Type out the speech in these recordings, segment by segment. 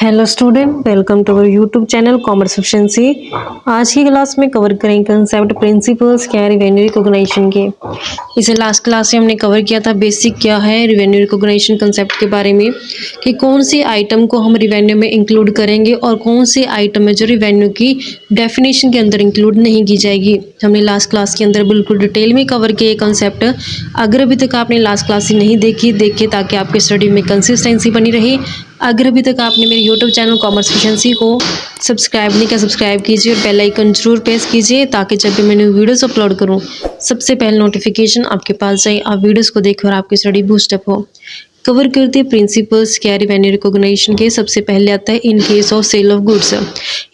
Hello student, welcome to our YouTube channel commerce efficiency. आज की class में cover करेंगे कंसेप्ट प्रिंसिपल्स क्या है रेवेन्यू रिकॉग्निशन के। इसे लास्ट क्लास में हमने कवर किया था बेसिक क्या है रेवेन्यू रिकॉग्निशन कंसेप्ट के बारे में, कि कौन सी आइटम को हम रिवेन्यू में इंक्लूड करेंगे और कौन सी आइटम है जो रिवेन्यू की डेफिनेशन के अंदर इंक्लूड नहीं की जाएगी। हमने लास्ट क्लास के अंदर बिल्कुल डिटेल में कवर किया कंसेप्ट। अगर अभी तक आपने लास्ट क्लास ही नहीं देखिए ताकि आपके स्टडी में कंसिस्टेंसी बनी रहे। अगर अभी तक आपने मेरे यूट्यूब चैनल कॉमर्स एफिशिएंसी को सब्सक्राइब नहीं किया, सब्सक्राइब कीजिए और बेल आइकन जरूर प्रेस कीजिए ताकि जब भी मैंने वीडियोस अपलोड करूं सबसे पहले नोटिफिकेशन आपके पास जाए, आप वीडियोस को देखो और आपकी स्टडी बूस्टअप हो। कवर करते हैं प्रिंसिपल्स क्या रेवेन्यू रिकॉग्निशन के। सबसे पहले आता है in case of sale of goods,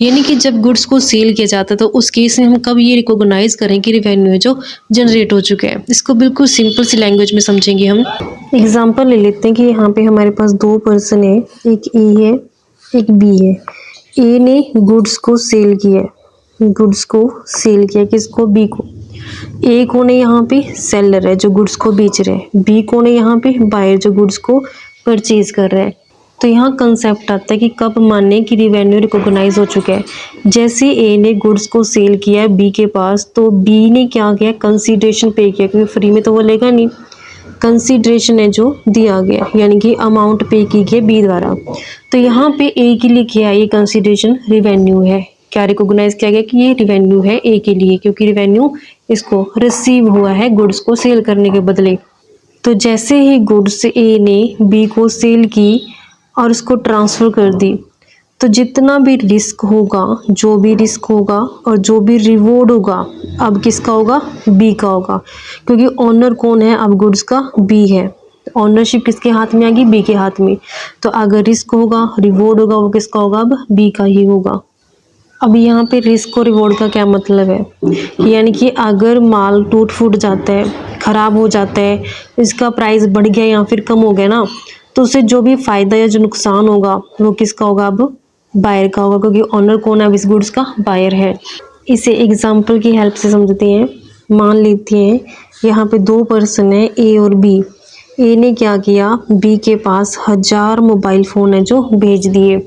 यानी कि जब गुड्स को सेल किया जाता है तो उस केस में हम कब ये रिकॉग्नाइज करें कि रिवेन्यू जो जनरेट हो चुका है। इसको बिल्कुल सिंपल सी लैंग्वेज में समझेंगे हम। एग्जाम्पल ले लेते हैं कि यहाँ पे हमारे पास दो पर्सन है, एक ए है एक बी है। ए ने गुड्स को सेल किया, गुड्स को सेल किया किसको, बी को। ए कौन है यहाँ पे, सेलर है जो गुड्स को बेच रहे हैं। बी कौन है यहाँ पे, बायर जो गुड्स को परचेज कर रहा है। तो यहाँ कंसेप्ट आता है कि कब माने कि रिवेन्यू रिकॉग्नाइज हो चुका है। जैसे ए ने गुड्स को सेल किया है बी के पास, तो बी ने क्या किया, कंसीडरेशन पे किया, क्योंकि फ्री में तो वो लेगा नहीं। कंसीडरेशन है जो दिया गया, यानी कि अमाउंट पे की गई बी द्वारा। तो यहाँ पे ए के लिए क्या है, ये कंसीडरेशन रिवेन्यू है। क्या रिकॉग्नाइज किया गया कि ये रिवेन्यू है ए के लिए, क्योंकि रिवेन्यू इसको रिसीव हुआ है गुड्स को सेल करने के बदले। तो जैसे ही गुड्स ए ने बी को सेल की और उसको ट्रांसफ़र कर दी, तो जितना भी रिस्क होगा, जो भी रिस्क होगा और जो भी रिवॉर्ड होगा, अब किसका होगा, बी का होगा, क्योंकि ओनर कौन है अब गुड्स का, बी है। ओनरशिप किसके हाथ में आ गई, बी के हाथ में। तो अगर रिस्क होगा, रिवॉर्ड होगा, वो किसका होगा, अब बी का ही होगा। अब यहाँ पे रिस्क और रिवॉर्ड का क्या मतलब है, यानी कि अगर माल टूट फूट जाता है, ख़राब हो जाता है, इसका प्राइस बढ़ गया या फिर कम हो गया ना, तो उससे जो भी फ़ायदा या जो नुकसान होगा वो किसका होगा, अब बायर का होगा, क्योंकि ऑनर कौन है अब इस गुड्स का, बायर है। इसे एग्जांपल की हेल्प से समझते हैं। मान लेते हैं यहाँ पे दो पर्सन है, ए और बी। ए ने क्या किया, बी के पास 1000 मोबाइल फ़ोन है जो भेज दिए।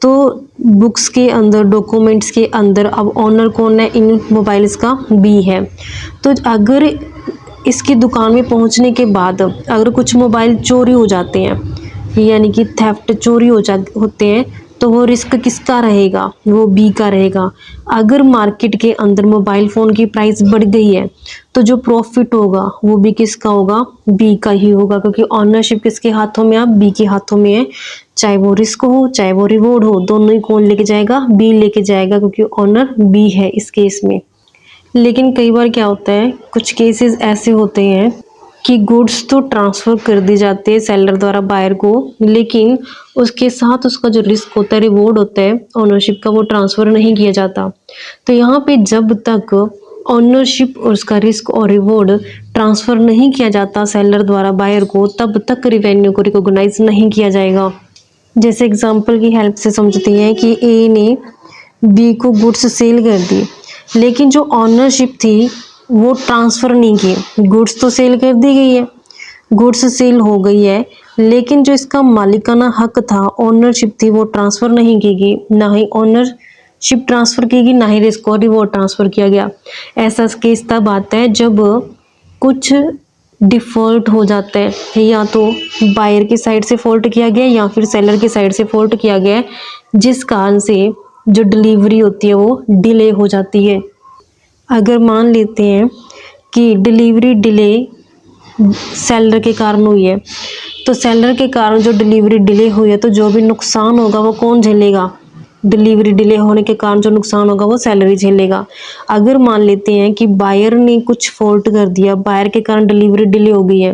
तो बुक्स के अंदर, डॉक्यूमेंट्स के अंदर अब ऑनर कौन है इन मोबाइल्स का, बी है। तो अगर इसकी दुकान में पहुंचने के बाद अगर कुछ मोबाइल चोरी हो जाते हैं, यानी कि थेफ्ट चोरी होते हैं, तो वो रिस्क किसका रहेगा, वो बी का रहेगा। अगर मार्केट के अंदर मोबाइल फ़ोन की प्राइस बढ़ गई है, तो जो प्रॉफिट होगा वो भी किसका होगा, बी का ही होगा, क्योंकि ऑनरशिप किसके हाथों में, अब बी के हाथों में है। चाहे वो रिस्क हो चाहे वो रिवॉर्ड हो, दोनों ही कौन लेके जाएगा, बी लेके जाएगा, क्योंकि ऑनर बी है इस केस में। लेकिन कई बार क्या होता है, कुछ केसेस ऐसे होते हैं कि गुड्स तो ट्रांसफ़र कर दी जाती है सेलर द्वारा बायर को, लेकिन उसके साथ उसका जो रिस्क होता है, रिवॉर्ड होता है ओनरशिप का, वो ट्रांसफ़र नहीं किया जाता। तो यहाँ पे जब तक ओनरशिप और उसका रिस्क और रिवॉर्ड ट्रांसफ़र नहीं किया जाता सेलर द्वारा बायर को, तब तक रिवेन्यू को रिकॉग्नाइज नहीं किया जाएगा। जैसे एग्जांपल की हेल्प से समझते हैं कि ए ने बी को गुड्स सेल कर दी, लेकिन जो ऑनरशिप थी वो ट्रांसफ़र नहीं की। गुड्स तो सेल कर दी गई है, गुड्स सेल हो गई है, लेकिन जो इसका मालिकाना हक था, ओनरशिप थी, वो ट्रांसफ़र नहीं की गई। ना ही ओनरशिप ट्रांसफ़र की गई, ना ही रिस्क और रिवॉर्ड ट्रांसफ़र किया गया। ऐसा केस तब आता है जब कुछ डिफ़ॉल्ट हो जाता है, या तो बायर की साइड से फॉल्ट किया गया या फिर सेलर की साइड से फॉल्ट किया गया है, जिस कारण से जो डिलीवरी होती है वो डिले हो जाती है। अगर मान लेते हैं कि डिलीवरी डिले सेलर के कारण हुई है, तो सेलर के कारण जो डिलीवरी डिले हुई है, तो जो भी नुकसान होगा वो कौन झेलेगा, डिलीवरी डिले होने के कारण जो नुकसान होगा वो सेलर ही झेलेगा। अगर मान लेते हैं कि बायर ने कुछ फॉल्ट कर दिया, बायर के कारण डिलीवरी डिले हो गई है,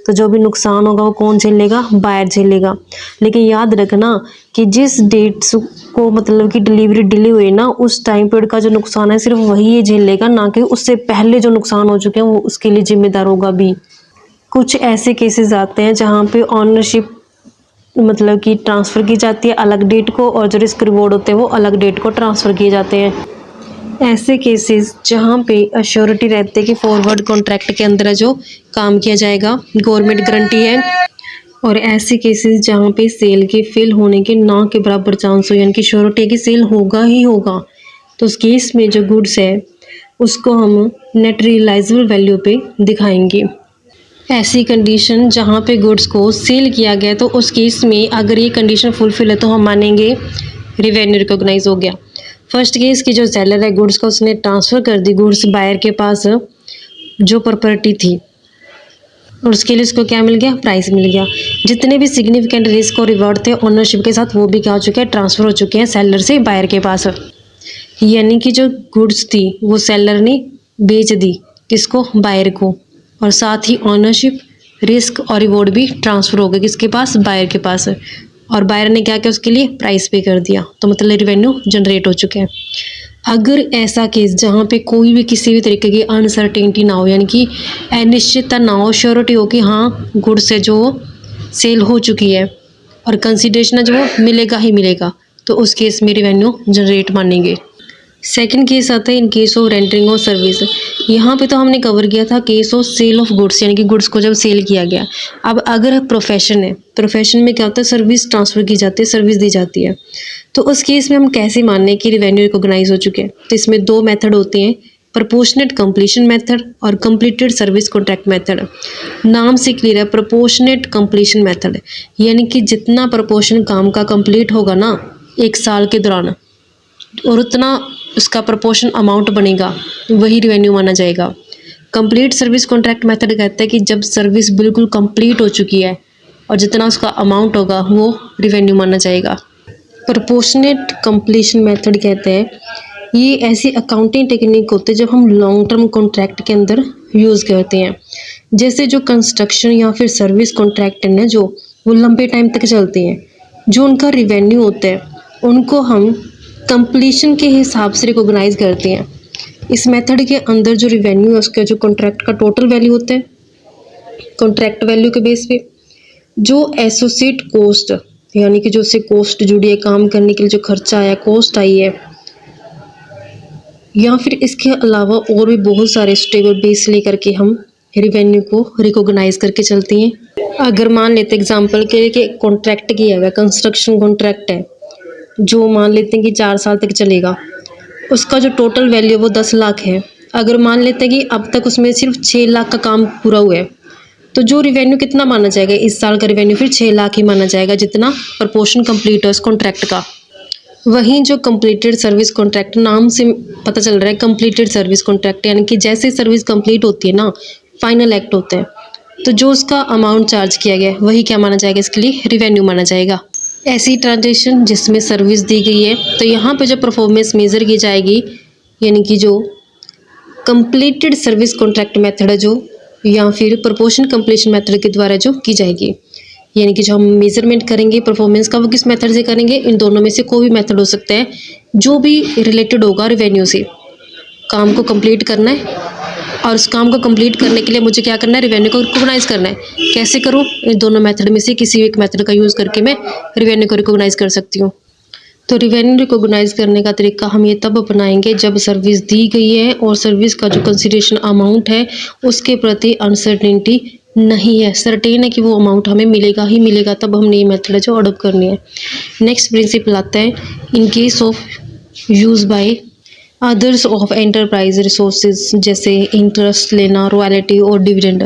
तो जो भी नुकसान होगा वो कौन झेलेगा, बायर झेलेगा। लेकिन याद रखना कि जिस डेट को मतलब कि डिलीवरी डिले हुई ना, उस टाइम पीरियड का जो नुकसान है सिर्फ वही ये झेलेगा, ना कि उससे पहले जो नुकसान हो चुके हैं वो उसके लिए जिम्मेदार होगा भी। कुछ ऐसे केसेस आते हैं जहाँ पे ऑनरशिप मतलब कि ट्रांसफ़र की जाती है अलग डेट को, और जो रिस्क रिवॉर्ड होते हैं वो अलग डेट को ट्रांसफ़र किए जाते हैं। ऐसे केसेस जहाँ पे अश्योरिटी रहते हैं कि फॉरवर्ड कॉन्ट्रैक्ट के अंदर जो काम किया जाएगा, गवर्नमेंट गारंटी है और ऐसे केसेस जहाँ पे सेल के फेल होने के ना के बराबर चांस हो, यानी कि श्योरिटी है कि सेल होगा ही होगा, तो उस केस में जो गुड्स है उसको हम नेट रियलाइजेबल वैल्यू पे दिखाएंगे। ऐसी कंडीशन जहाँ पे गुड्स को सेल किया गया तो उस केस में अगर ये कंडीशन फुलफिल है तो हम मानेंगे रिवेन्यू रिकॉग्नाइज हो गया। फर्स्ट केस की जो सेलर है गुड्स को उसने ट्रांसफ़र कर दी गुड्स बायर के पास जो प्रॉपर्टी थी, और उसके लिए उसको क्या मिल गया, प्राइस मिल गया। जितने भी सिग्निफिकेंट रिस्क और रिवॉर्ड थे ओनरशिप के साथ वो भी क्या हो चुके हैं, ट्रांसफ़र हो चुके हैं सेलर से बायर के पास। यानी कि जो गुड्स थी वो सेलर ने बेच दी किसको, बायर को, और साथ ही ओनरशिप रिस्क और रिवॉर्ड भी ट्रांसफ़र हो गए किसके पास, बायर के पास। और बायर ने क्या किया, उसके लिए प्राइस पे कर दिया, तो मतलब रिवेन्यू जनरेट हो चुके हैं। अगर ऐसा केस जहाँ पे कोई भी किसी भी तरीके की अनसर्टेनिटी ना हो, यानी कि अनिश्चितता ना हो, श्योरिटी हो कि हाँ गुड्स है जो सेल हो चुकी है और कंसिडरेशन है जो वो मिलेगा ही मिलेगा, तो उस केस में रिवेन्यू जनरेट मानेंगे। सेकंड केस आता है in case of rendering of service. यहाँ पे तो हमने कवर किया था case of sale of goods, यानी कि गुड्स को जब सेल किया गया। अब अगर प्रोफेशन है, प्रोफेशन में क्या होता है, सर्विस ट्रांसफ़र की जाती है, सर्विस दी जाती है, तो उस केस में हम कैसे माने कि रिवेन्यू रिकॉग्नाइज हो चुके हैं। तो इसमें दो मेथड होते हैं, प्रपोर्शनेट कंप्लीशन मेथड और कंप्लीटेड सर्विस कॉन्ट्रैक्ट मेथड। नाम से क्लियर है, प्रपोर्शनेट कंप्लीशन मेथड यानी कि जितना प्रपोर्शन काम का कंप्लीट होगा ना एक साल के दौरान और उतना उसका प्रपोर्शन अमाउंट बनेगा वही रिवेन्यू माना जाएगा। कंप्लीट सर्विस कॉन्ट्रैक्ट मेथड कहता है कि जब सर्विस बिल्कुल कंप्लीट हो चुकी है और जितना उसका अमाउंट होगा वो रिवेन्यू माना जाएगा। प्रपोर्शनेट कंप्लीशन मेथड कहते हैं ये ऐसी अकाउंटिंग टेक्निक होते हैं जब हम लॉन्ग टर्म कॉन्ट्रैक्ट के अंदर यूज़ करते हैं। जैसे जो कंस्ट्रक्शन या फिर सर्विस कॉन्ट्रैक्ट है जो वो लंबे टाइम तक चलते हैं, जो उनका रिवेन्यू होता है उनको हम कंप्लीशन के हिसाब से रिकॉग्नाइज करते हैं। इस मेथड के अंदर जो रिवेन्यू है उसका जो कॉन्ट्रैक्ट का टोटल वैल्यू होता है, कॉन्ट्रैक्ट वैल्यू के बेस पे जो एसोसिएट कॉस्ट यानी कि जो उससे कॉस्ट जुड़ी है, काम करने के लिए जो खर्चा आया, कॉस्ट आई है, या फिर इसके अलावा और भी बहुत सारे स्टेबल बेस लेकर के हम रिवेन्यू को रिकॉग्नाइज करके चलती हैं। अगर मान लेते एग्जांपल के लिए कि कॉन्ट्रैक्ट किया हुआ कंस्ट्रक्शन कॉन्ट्रैक्ट है जो मान लेते हैं कि 4 साल तक चलेगा, उसका जो टोटल वैल्यू वो 10 लाख है। अगर मान लेते हैं कि अब तक उसमें सिर्फ 6 लाख का काम पूरा हुआ है, तो जो रिवेन्यू कितना माना जाएगा, इस साल का रिवेन्यू फिर 6 लाख ही माना जाएगा जितना प्रपोर्शन कंप्लीट है उस कॉन्ट्रैक्ट का। वहीं जो कंप्लीटेड सर्विस कॉन्ट्रैक्ट, नाम से पता चल रहा है कंप्लीटेड सर्विस कॉन्ट्रैक्ट, यानी कि जैसे सर्विस कंप्लीट होती है ना, फाइनल एक्ट होता है, तो जो उसका अमाउंट चार्ज किया गया है वही क्या माना जाएगा, इसके लिए रिवेन्यू माना जाएगा। ऐसी ट्रांजेक्शन जिसमें सर्विस दी गई है तो यहाँ पे जो परफॉर्मेंस मेज़र की जाएगी, यानी कि जो कंप्लीटेड सर्विस कॉन्ट्रैक्ट मेथड है जो, या फिर प्रपोर्शन कंप्लीशन मेथड के द्वारा जो की जाएगी, यानी कि जो हम मेजरमेंट करेंगे परफॉर्मेंस का वो किस मेथड से करेंगे, इन दोनों में से कोई भी मेथड हो सकता है जो भी रिलेटेड होगा रिवेन्यू से। काम को कंप्लीट करना है और उस काम को कंप्लीट करने के लिए मुझे क्या करना है, रिवेन्यू को रिकॉग्नाइज करना है। कैसे करूँ, इन दोनों मेथड में से किसी एक मेथड का यूज़ करके मैं रिवेन्यू को रिकॉग्नाइज कर सकती हूँ। तो रिवेन्यू रिकॉग्नाइज करने का तरीका हम ये तब अपनाएंगे जब सर्विस दी गई है और सर्विस का जो कंसिडरेशन अमाउंट है उसके प्रति अनसर्टेनिटी नहीं है, सर्टेन है कि वो अमाउंट हमें मिलेगा ही मिलेगा, तब हमने ये मेथड जो अडोप्ट करनी है। नेक्स्ट प्रिंसिपल आता है in case of use by others of enterprise resources, जैसे इंटरेस्ट लेना, रॉयल्टी और डिविडेंड।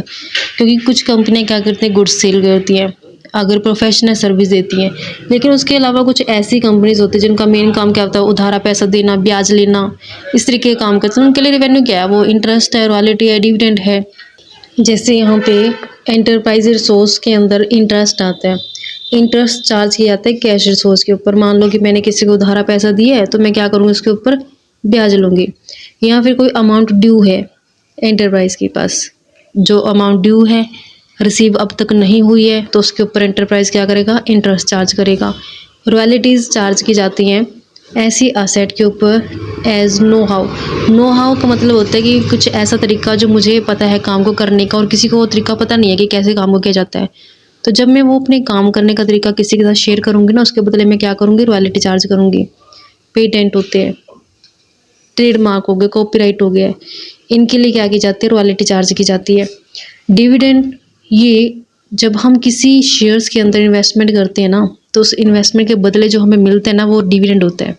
क्योंकि कुछ कंपनियां क्या करती हैं, गुड्स सेल करती हैं, अगर प्रोफेशनल सर्विस देती हैं, लेकिन उसके अलावा कुछ ऐसी कंपनीज होती हैं जिनका मेन काम क्या होता है, उधारा पैसा देना, ब्याज लेना, इस तरीके के काम करते हैं। उनके लिए रिवेन्यू क्या है, वो इंटरेस्ट है, रॉयल्टी है, डिविडेंड है। जैसे यहाँ पे एंटरप्राइज रिसोर्स के अंदर इंटरेस्ट आता है, इंटरेस्ट चार्ज किया जाता है कैश रिसोर्स के ऊपर। मान लो कि मैंने किसी को उधारा पैसा दिया है तो मैं क्या करूँगी, उसके ऊपर ब्याज लूँगी। या फिर कोई अमाउंट ड्यू है एंटरप्राइज के पास, जो अमाउंट ड्यू है रिसीव अब तक नहीं हुई है तो उसके ऊपर एंटरप्राइज क्या करेगा, इंटरेस्ट चार्ज करेगा। रॉयल्टीज़ चार्ज की जाती हैं ऐसी असेट के ऊपर as know how. Know how का मतलब होता है कि कुछ ऐसा तरीका जो मुझे पता है काम को करने का और किसी को वो तरीका पता नहीं है कि कैसे काम को किया जाता है, तो जब मैं वो अपने काम करने का तरीका किसी के साथ शेयर करूँगी ना, उसके बदले में क्या करूँगी, रॉयल्टी चार्ज करूँगी। पेटेंट होते हैं, ट्रेडमार्क हो गए, कॉपीराइट हो गया, इनके लिए क्या की जाती है, रॉयल्टी चार्ज की जाती है। डिविडेंड ये जब हम किसी शेयर्स के अंदर इन्वेस्टमेंट करते हैं ना, तो उस इन्वेस्टमेंट के बदले जो हमें मिलता है ना, वो डिविडेंड होता है।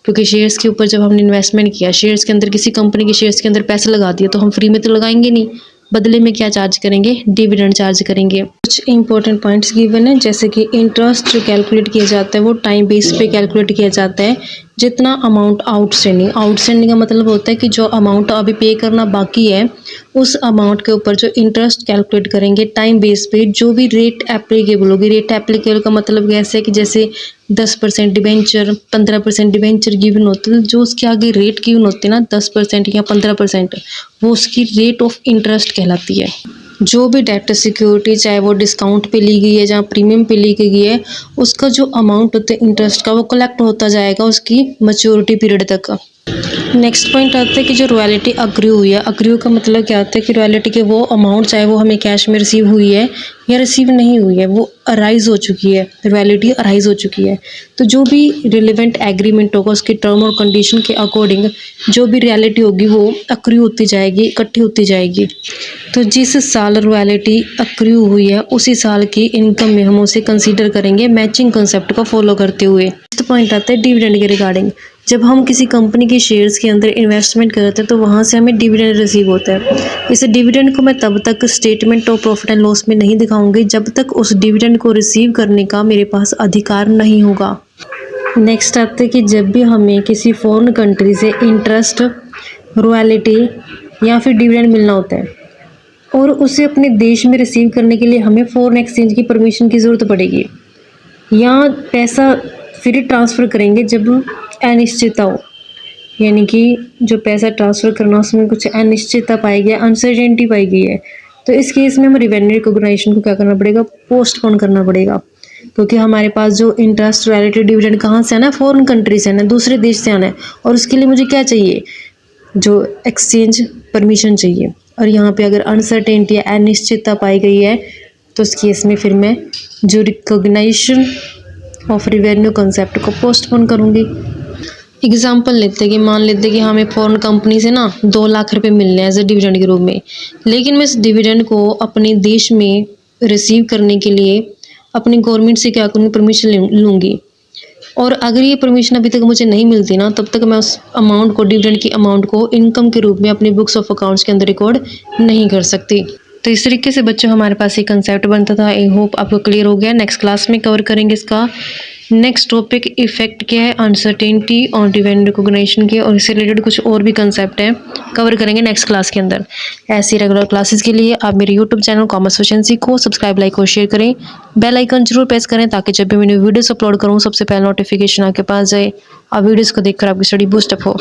क्योंकि शेयर्स के ऊपर जब हमने इन्वेस्टमेंट किया, शेयर्स के अंदर किसी कंपनी के शेयर्स के अंदर पैसे लगा दिए, तो हम फ्री में तो लगाएंगे नहीं, बदले में क्या चार्ज करेंगे, डिविडेंड चार्ज करेंगे। कुछ इंपॉर्टेंट पॉइंट्स गिवन है, जैसे कि इंटरेस्ट जो कैलकुलेट किया जाता है वो टाइम बेस पे कैलकुलेट किया जाता है। जितना अमाउंट आउटस्टैंडिंग का मतलब होता है कि जो अमाउंट अभी पे करना बाकी है, उस अमाउंट के ऊपर जो इंटरेस्ट कैलकुलेट करेंगे टाइम बेस पे, जो भी रेट एप्लीकेबल होगी। रेट एप्लीकेबल का मतलब कैसे है कि जैसे 10% डिबेंचर, 15% डिबेंचर गिवन होते हैं, जो उसके आगे रेट गिवन होते हैं ना 10% या 15%, वो उसकी रेट ऑफ इंटरेस्ट कहलाती है। जो भी डेट सिक्योरिटी, चाहे वो डिस्काउंट पे ली गई है, जहाँ प्रीमियम पे ली गई है, उसका जो अमाउंट होता है इंटरेस्ट का, वो कलेक्ट होता जाएगा उसकी मैच्योरिटी पीरियड तक। नेक्स्ट पॉइंट आता है कि जो रॉयल्टी अक्रू हुई है, अक्रू का मतलब क्या होता है कि रॉयल्टी के वो अमाउंट, चाहे वो हमें कैश में रिसीव हुई है या रिसीव नहीं हुई है, वो अराइज हो चुकी है, रॉयल्टी अराइज हो चुकी है। तो जो भी रिलेवेंट एग्रीमेंट होगा, उसके टर्म और कंडीशन के अकॉर्डिंग जो भी रॉयल्टी होगी वो अक्रू होती जाएगी, इकट्ठी होती जाएगी। तो जिस साल रॉयल्टी अक्रू हुई है, उसी साल की इनकम में हम उसे कंसीडर करेंगे, मैचिंग कंसेप्ट को फॉलो करते हुए। नेक्स्ट पॉइंट आता है डिविडेंड के रिगार्डिंग। जब हम किसी कंपनी के शेयर्स के अंदर इन्वेस्टमेंट करते हैं, तो वहाँ से हमें डिविडेंड रिसीव होता है। इस डिविडेंड को मैं तब तक statement of profit and loss में नहीं दिखाऊंगी जब तक उस डिविडेंड को रिसीव करने का मेरे पास अधिकार नहीं होगा। नेक्स्ट आता है कि जब भी हमें किसी फॉरेन कंट्री से इंटरेस्ट, रॉयल्टी या फिर डिविडेंड मिलना होता है, और उसे अपने देश में रिसीव करने के लिए हमें फॉरेन एक्सचेंज की परमिशन की ज़रूरत पड़ेगी, या पैसा फिर ट्रांसफ़र करेंगे जब अनिश्चितता हो, यानी कि जो पैसा ट्रांसफ़र करना उसमें कुछ अनिश्चितता पाई गई है, अनसर्टेनिटी पाई गई है, तो इस केस में हमें रेवेन्यू रिकॉग्निशन को क्या करना पड़ेगा, पोस्टपोन करना पड़ेगा। क्योंकि हमारे पास जो इंटरेस्ट, रॉयल्टी, डिविडेंड कहाँ से आना है, फॉरेन कंट्री से आना है, दूसरे देश से आना है, और उसके लिए मुझे क्या चाहिए, जो एक्सचेंज परमिशन चाहिए। और यहाँ पे अगर अनसर्टेनिटी या अनिश्चितता पाई गई है, तो उस केस में फिर मैं जो रिकॉग्निशन ऑफ रेवेन्यू कंसेप्ट को पोस्टपोन करूँगी। एग्जाम्पल लेते हैं कि मान लेते हैं कि हमें फॉरेन कंपनी से ना 2 लाख रुपए मिल रहे हैं एज ए डिविडेंड के रूप में, लेकिन मैं इस डिविडेंड को अपने देश में रिसीव करने के लिए अपनी गवर्नमेंट से क्या करूँगी, परमिशन लूँगी। और अगर ये परमिशन अभी तक मुझे नहीं मिलती ना, तब तक मैं उस अमाउंट को, डिविडेंड की अमाउंट को इनकम के रूप में अपनी बुक्स ऑफ अकाउंट्स के अंदर रिकॉर्ड नहीं कर सकती। तो इस तरीके से बच्चों हमारे पास ये कंसेप्ट बनता था। आई होप आपको क्लियर हो गया। नेक्स्ट क्लास में कवर करेंगे इसका नेक्स्ट टॉपिक इफेक्ट क्या है अनसर्टेनिटी और डिविडेंड रिकॉग्निशन के, और इससे रिलेटेड कुछ और भी कंसेप्ट है, कवर करेंगे नेक्स्ट क्लास के अंदर। ऐसी रेगुलर क्लासेस के लिए आप मेरे यूट्यूब चैनल कॉमर्स एफिशिएंसी को सब्सक्राइब, लाइक और शेयर करें। बेल आइकन जरूर प्रेस करें ताकि जब भी मैं वीडियोस अपलोड करूँ सबसे पहले नोटिफिकेशन आपके पास जाए, और वीडियोस को देखकर आपकी स्टडी बूस्ट अप हो।